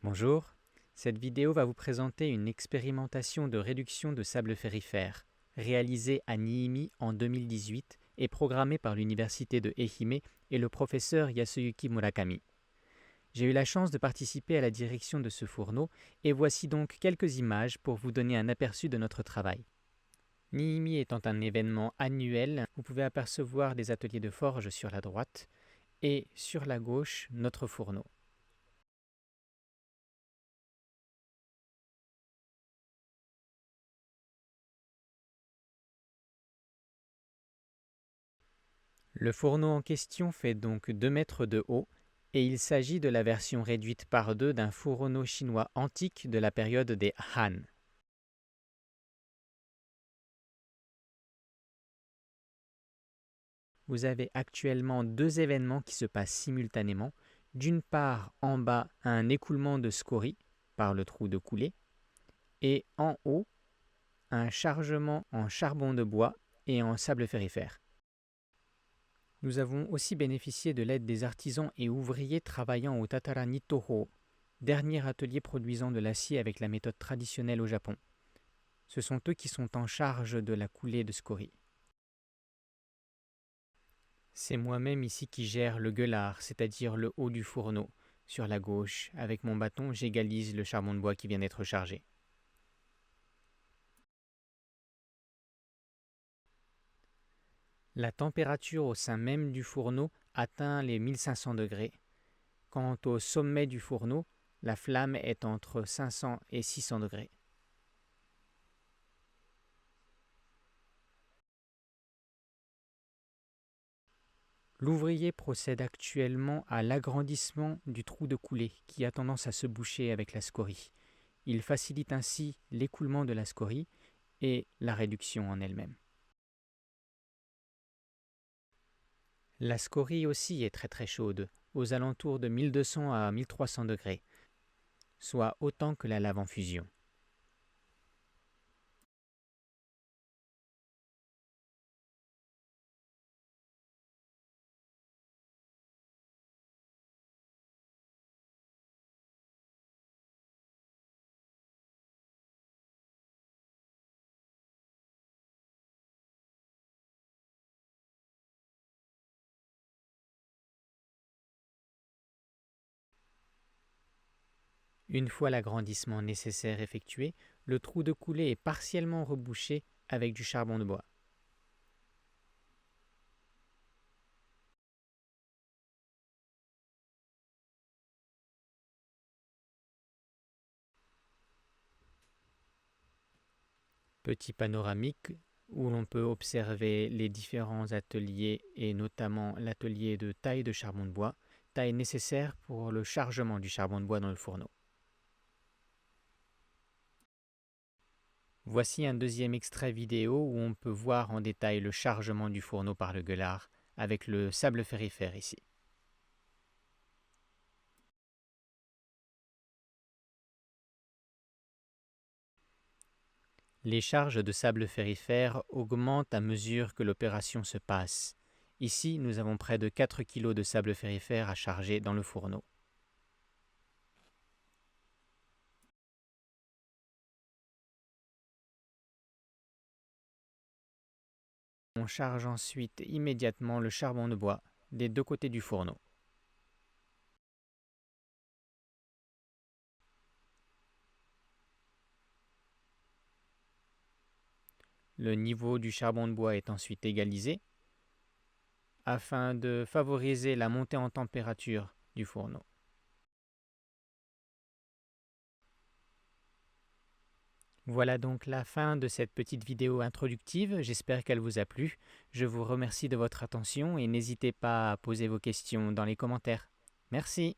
Bonjour, cette vidéo va vous présenter une expérimentation de réduction de sable ferrifère réalisée à Niimi en 2018 et programmée par l'université de Ehime et le professeur Yasuyuki Murakami. J'ai eu la chance de participer à la direction de ce fourneau et voici donc quelques images pour vous donner un aperçu de notre travail. Niimi étant un événement annuel, vous pouvez apercevoir des ateliers de forge sur la droite et sur la gauche notre fourneau. Le fourneau en question fait donc 2 mètres de haut et il s'agit de la version réduite par 2 d'un fourneau chinois antique de la période des Han. Vous avez actuellement 2 événements qui se passent simultanément. D'une part, en bas, un écoulement de scorie par le trou de coulée et en haut, un chargement en charbon de bois et en sable ferrifère. Nous avons aussi bénéficié de l'aide des artisans et ouvriers travaillant au Tatarani Toho, dernier atelier produisant de l'acier avec la méthode traditionnelle au Japon. Ce sont eux qui sont en charge de la coulée de scorie. C'est moi-même ici qui gère le gueulard, c'est-à-dire le haut du fourneau. Sur la gauche, avec mon bâton, j'égalise le charbon de bois qui vient d'être chargé. La température au sein même du fourneau atteint les 1500 degrés. Quant au sommet du fourneau, la flamme est entre 500 et 600 degrés. L'ouvrier procède actuellement à l'agrandissement du trou de coulée qui a tendance à se boucher avec la scorie. Il facilite ainsi l'écoulement de la scorie et la réduction en elle-même. La scorie aussi est très chaude, aux alentours de 1200 à 1300 degrés, soit autant que la lave en fusion. Une fois l'agrandissement nécessaire effectué, le trou de coulée est partiellement rebouché avec du charbon de bois. Petit panoramique où l'on peut observer les différents ateliers et notamment l'atelier de taille de charbon de bois, taille nécessaire pour le chargement du charbon de bois dans le fourneau. Voici un deuxième extrait vidéo où on peut voir en détail le chargement du fourneau par le gueulard avec le sable ferrifère ici. Les charges de sable ferrifère augmentent à mesure que l'opération se passe. Ici, nous avons près de 4 kg de sable ferrifère à charger dans le fourneau. On charge ensuite immédiatement le charbon de bois des 2 côtés du fourneau. Le niveau du charbon de bois est ensuite égalisé afin de favoriser la montée en température du fourneau. Voilà donc la fin de cette petite vidéo introductive, j'espère qu'elle vous a plu. Je vous remercie de votre attention et n'hésitez pas à poser vos questions dans les commentaires. Merci.